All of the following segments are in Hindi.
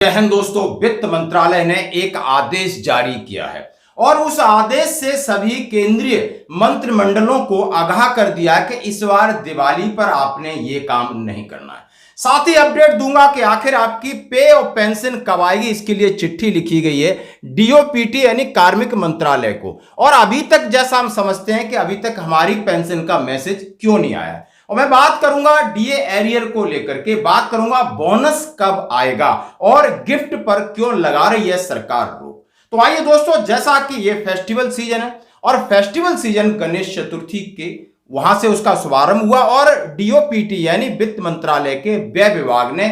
जय हिंद दोस्तों। वित्त मंत्रालय ने एक आदेश जारी किया है और उस आदेश से सभी केंद्रीय मंत्रिमंडलों को आगाह कर दिया कि इस बार दिवाली पर आपने ये काम नहीं करना है। साथ ही अपडेट दूंगा कि आखिर आपकी पे और पेंशन कब आएगी। इसके लिए चिट्ठी लिखी गई है डीओपीटी यानी कार्मिक मंत्रालय को, और अभी तक जैसा हम समझते हैं कि अभी तक हमारी पेंशन का मैसेज क्यों नहीं आया है। और मैं बात करूंगा डीए एरियर को लेकर के, बात करूंगा बोनस कब आएगा और गिफ्ट पर क्यों लगा रही है सरकार रोक। तो आइए दोस्तों, जैसा कि ये फेस्टिवल सीजन है और फेस्टिवल सीजन गणेश चतुर्थी के वहां से उसका शुभारंभ हुआ और डीओपीटी यानी वित्त मंत्रालय के व्यय विभाग ने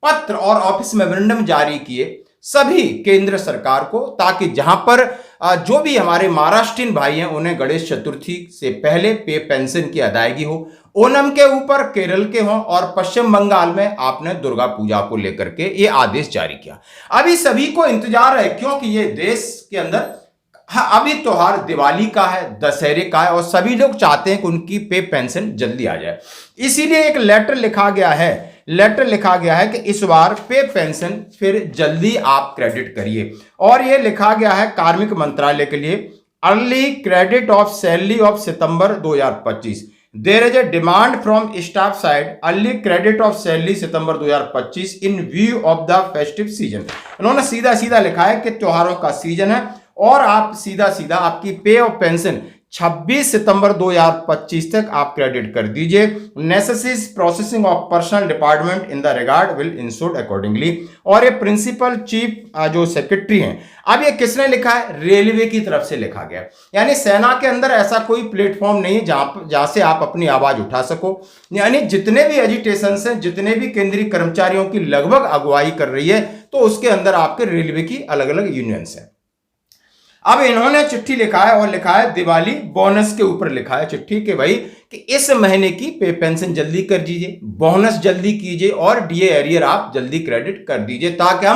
पत्र और ऑफिस मेमोरेंडम जारी किए सभी केंद्र सरकार को, ताकि जहां पर जो भी हमारे महाराष्ट्रीयन भाई हैं उन्हें गणेश चतुर्थी से पहले पे पेंशन की अदायगी हो, ओणम के ऊपर केरल के हों, और पश्चिम बंगाल में आपने दुर्गा पूजा को लेकर के ये आदेश जारी किया। अभी सभी को इंतजार है क्योंकि ये देश के अंदर अभी त्योहार दिवाली का है, दशहरे का है, और सभी लोग चाहते हैं कि उनकी पे पेंशन जल्दी आ जाए। इसीलिए एक लेटर लिखा गया है कि इस बार पे पेंशन फिर जल्दी आप क्रेडिट करिए। और ये लिखा गया है कार्मिक मंत्रालय के लिए, early credit of salary of September 2025। There is a demand from staff side, early credit of salary September 2025 in view of the festive season. उन्होंने सीधा सीधा लिखा है कि त्योहारों का सीजन है और आप सीधा सीधा आपकी पे और पेंशन 26 सितंबर 2025 तक आप क्रेडिट कर दीजिए। Necessary processing of personal department in the regard will insured accordingly. और ये प्रिंसिपल चीफ जो सेक्रेटरी हैं, अब ये किसने लिखा है? रेलवे की तरफ से लिखा गया। यानी सेना के अंदर ऐसा कोई प्लेटफॉर्म नहीं है जहां से आप अपनी आवाज उठा सको। यानी जितने भी एजिटेशन हैं, जितने भी केंद्रीय कर्मचारियों की लगभग अगुवाई कर रही है, तो उसके अंदर आपके रेलवे की अलग अलग यूनियंस हैं। अब इन्होंने चिट्ठी लिखा है और लिखा है दिवाली बोनस के ऊपर लिखा है चिट्ठी कि भाई कि इस महीने की पे पेंशन जल्दी कर दीजिए, बोनस जल्दी कीजिए और डीए एरियर आप जल्दी क्रेडिट कर दीजिए, ताकि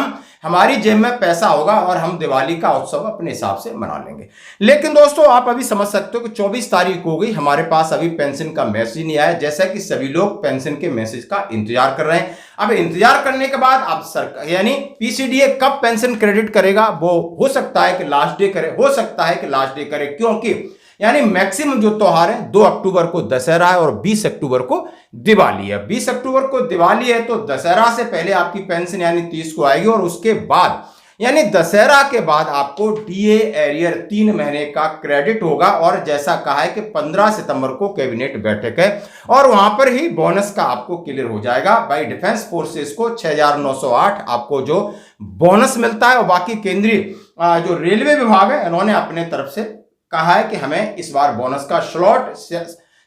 हमारी जेब में पैसा होगा और हम दिवाली का उत्सव अपने हिसाब से मना लेंगे। लेकिन दोस्तों, आप अभी समझ सकते हो कि 24 तारीख हो गई, हमारे पास अभी पेंशन का मैसेज नहीं आया, जैसा कि सभी लोग पेंशन के मैसेज का इंतजार कर रहे हैं। अब इंतजार करने के बाद अब सरकार यानी पीसीडीए कब पेंशन क्रेडिट करेगा, वो हो सकता है कि लास्ट डे करे, हो सकता है कि लास्ट डे करे, क्योंकि यानी मैक्सिमम जो त्योहार है 2 अक्टूबर को दशहरा है और 20 अक्टूबर को दिवाली है। 20 अक्टूबर को दिवाली है तो दशहरा से पहले आपकी पेंशन यानी 30 को आएगी, और उसके बाद यानी दशहरा के बाद आपको डीए एरियर 3 महीने का क्रेडिट होगा। और जैसा कहा है कि 15 सितंबर को कैबिनेट बैठक है और वहां पर ही बोनस का आपको क्लियर हो जाएगा। भाई डिफेंस फोर्सेस को 6908 आपको जो बोनस मिलता है, और बाकी केंद्रीय जो रेलवे विभाग है इन्होंने अपने तरफ से कहा है कि हमें इस बार बोनस का स्लॉट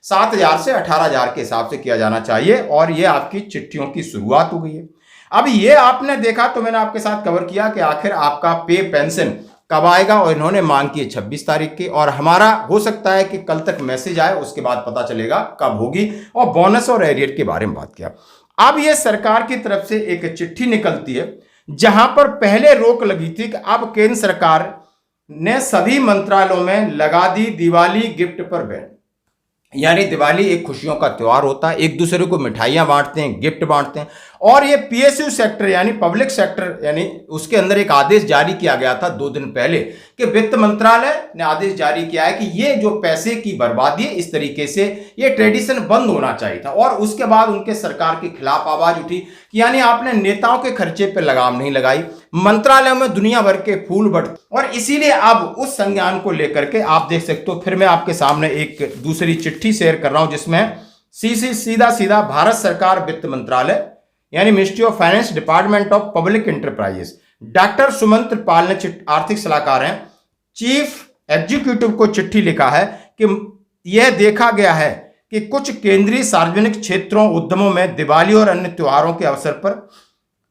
7,000 से 18,000 के हिसाब से किया जाना चाहिए, और ये आपकी चिट्ठियों की शुरुआत हो गई है। अब ये आपने देखा तो मैंने आपके साथ कवर किया कि आखिर आपका पे पेंशन कब आएगा, और इन्होंने मांग की है 26 तारीख की, और हमारा हो सकता है कि कल तक मैसेज आए, उसके बाद पता चलेगा कब होगी। और बोनस और एरियर के बारे में बात किया। अब ये सरकार की तरफ से एक चिट्ठी निकलती है जहां पर पहले रोक लगी थी कि अब केंद्र सरकार ने सभी मंत्रालयों में लगा दी दिवाली गिफ्ट पर बैन। यानी दिवाली एक खुशियों का त्योहार होता है, एक दूसरे को मिठाइयां बांटते हैं, गिफ्ट बांटते हैं, और ये पीएसयू सेक्टर यानी पब्लिक सेक्टर यानी उसके अंदर एक आदेश जारी किया गया था 2 दिन पहले कि वित्त मंत्रालय ने आदेश जारी किया है कि ये जो पैसे की बर्बादी है, इस तरीके से ये ट्रेडिशन बंद होना चाहिए था। और उसके बाद उनके सरकार के खिलाफ आवाज उठी कि यानी आपने नेताओं के खर्चे पर लगाम नहीं लगाई, मंत्रालयों में दुनिया भर के फूल बढ़ते, और इसीलिए अब उस संज्ञान को लेकर के आप देख सकते हो। फिर मैं आपके सामने एक दूसरी चिट्ठी शेयर कर रहा हूं जिसमें सीधा सीधा भारत सरकार वित्त मंत्रालय यानी ministry of finance department of public enterprises, doctor Sumant Pal ने आर्थिक सलाहकार हैं, चीफ एग्जीक्यूटिव को चिट्ठी लिखा है कि यह देखा गया है कि कुछ केंद्रीय सार्वजनिक क्षेत्रों उद्यमों में दिवाली और अन्य त्योहारों के अवसर पर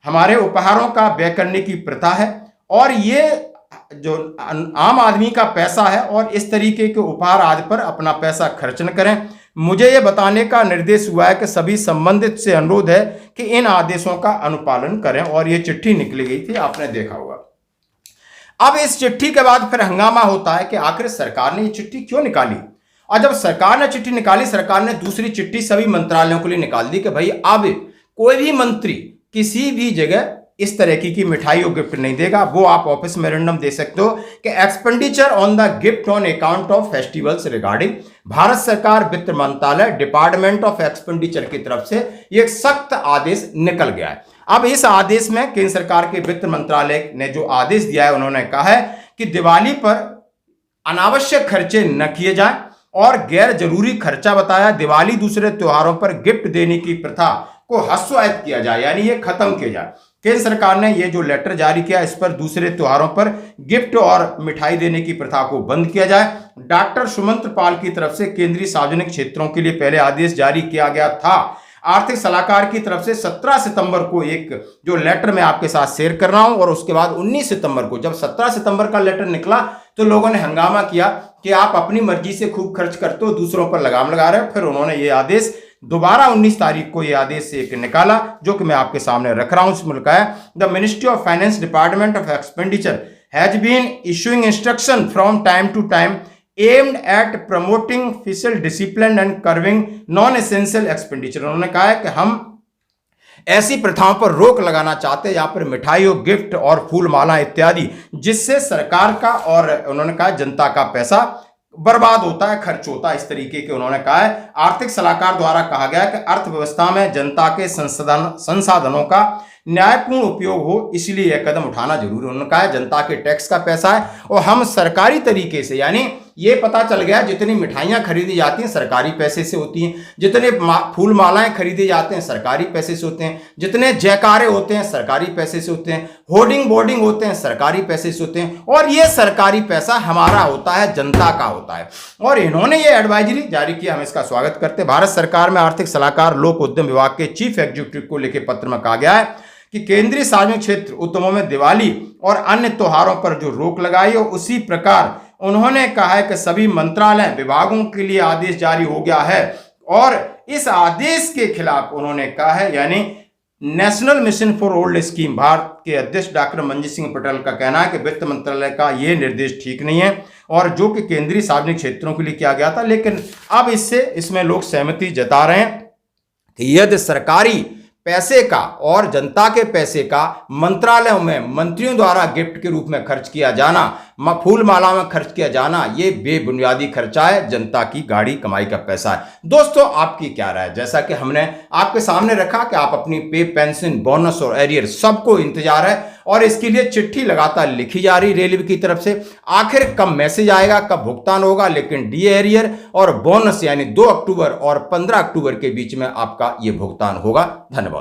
हमारे उपहारों का व्यय करने की प्रथा है, और ये जो आम आदमी का पैसा है, और इस तरीके के उपहार आदि पर अपना पैसा खर्च न करें। मुझे यह बताने का निर्देश हुआ है कि सभी संबंधित से अनुरोध है कि इन आदेशों का अनुपालन करें। और यह चिट्ठी निकली गई थी, आपने देखा होगा। अब इस चिट्ठी के बाद फिर हंगामा होता है कि आखिर सरकार ने ये चिट्ठी क्यों निकाली। और जब सरकार ने चिट्ठी निकाली, सरकार ने दूसरी चिट्ठी सभी मंत्रालयों के लिए निकाल दी कि भाई अब कोई भी मंत्री किसी भी जगह इस तरह की मिठाई और गिफ्ट नहीं देगा। वो आप ऑफिस में रैंडम दे सकते हो कि expenditure on the gift on account of festivals regarding. Bharat सरकार वित्त मंत्रालय डिपार्टमेंट ऑफ एक्सपेंडिचर की तरफ से एक सख्त आदेश निकल गया है। अब इस आदेश में केंद्र सरकार के वित्त मंत्रालय ने जो आदेश दिया है, उन्होंने कहा है कि दिवाली पर अनावश्यक खर्चे न किए जाएं और गैर जरूरी खर्चा बताया। दिवाली दूसरे त्योहारों पर गिफ्ट देने की प्रथा को हस्तोहित किया जाए, यानी ये खत्म किया जाए। केंद्र सरकार ने ये जो लेटर जारी किया, इस पर दूसरे त्योहारों पर गिफ्ट और मिठाई देने की प्रथा को बंद किया जाए। डॉक्टर सुमंत्र पाल की तरफ से केंद्रीय सार्वजनिक क्षेत्रों के लिए पहले आदेश जारी किया गया था। आर्थिक सलाहकार की तरफ से 17 सितंबर को एक जो लेटर मैं आपके साथ शेयर कर रहा हूं, और उसके बाद 19 सितंबर को, जब 17 सितंबर का लेटर निकला तो लोगों ने हंगामा किया कि आप अपनी मर्जी से खूब खर्च करते हो, दूसरों पर लगाम लगा रहे हो। फिर उन्होंने ये आदेश दोबारा 19 तारीख को ये आदेश एक निकाला, जो कि मैं आपके सामने रख रहा हूं। इसमें लिखा है, the ministry of finance department of expenditure has been issuing instruction from time to time aimed at promoting fiscal discipline and curbing non-essential expenditure। उन्होंने कहा है कि हम ऐसी प्रथाओं पर रोक लगाना चाहते हैं, यहाँ पर मिठाई और गिफ्ट और फूल माला इत्यादि, जिससे सरकार का और उन्होंने कहा जनता का पैसा बर्बाद होता है, खर्च होता है, इस तरीके के उन्होंने कहा है। आर्थिक सलाहकार द्वारा कहा गया है कि अर्थव्यवस्था में जनता के संसाधनों का न्यायपूर्ण उपयोग हो, इसलिए यह कदम उठाना जरूरी है। उन्होंने कहा है जनता के टैक्स का पैसा है और हम सरकारी तरीके से, यानी ये पता चल गया जितनी मिठाइयां खरीदी जाती हैं सरकारी पैसे से होती हैं, जितने फूल मालाएं खरीदे जाते हैं सरकारी पैसे से होते हैं, जितने जयकारे होते हैं सरकारी पैसे से होते हैं, होर्डिंग बोर्डिंग होते हैं सरकारी पैसे से होते हैं, और ये सरकारी पैसा हमारा होता है, जनता का होता है। और इन्होंने ये एडवाइजरी जारी किया, हम इसका स्वागत करते हैं। भारत सरकार में आर्थिक सलाहकार लोक उद्यम विभाग के चीफ एग्जीक्यूटिव को लिखे पत्र में कहा गया है कि केंद्रीय सार्वजनिक क्षेत्र उद्यमों में दिवाली और अन्य त्योहारों पर जो रोक लगाई हो, उसी प्रकार उन्होंने कहा है कि सभी मंत्रालय विभागों के लिए आदेश जारी हो गया है। और इस आदेश के खिलाफ उन्होंने कहा है, यानी national mission for old scheme, Bharat के अध्यक्ष डॉक्टर मंजीत सिंह पटेल का कहना है कि वित्त मंत्रालय का ये निर्देश ठीक नहीं है, और जो कि केंद्रीय सार्वजनिक क्षेत्रों के लिए किया गया था। लेकिन अब इसमें लोग सहमति जता रहे हैं कि यदि सरकारी पैसे का और जनता के पैसे का मंत्रालयों में मंत्रियों द्वारा गिफ्ट के रूप में खर्च किया जाना, फूल माला में खर्च किया जाना, ये बेबुनियादी खर्चा है, जनता की गाड़ी कमाई का पैसा है। दोस्तों, आपकी क्या राय है? जैसा कि हमने आपके सामने रखा कि आप अपनी पे, पेंशन, बोनस और एरियर सबको इंतजार है, और इसके लिए चिट्ठी लगातार लिखी जा रही रेलवे की तरफ से। आखिर कब मैसेज आएगा, कब भुगतान होगा, लेकिन डी एरियर और बोनस यानी 2 अक्टूबर और 15 अक्टूबर के बीच में आपका ये भुगतान होगा। धन्यवाद।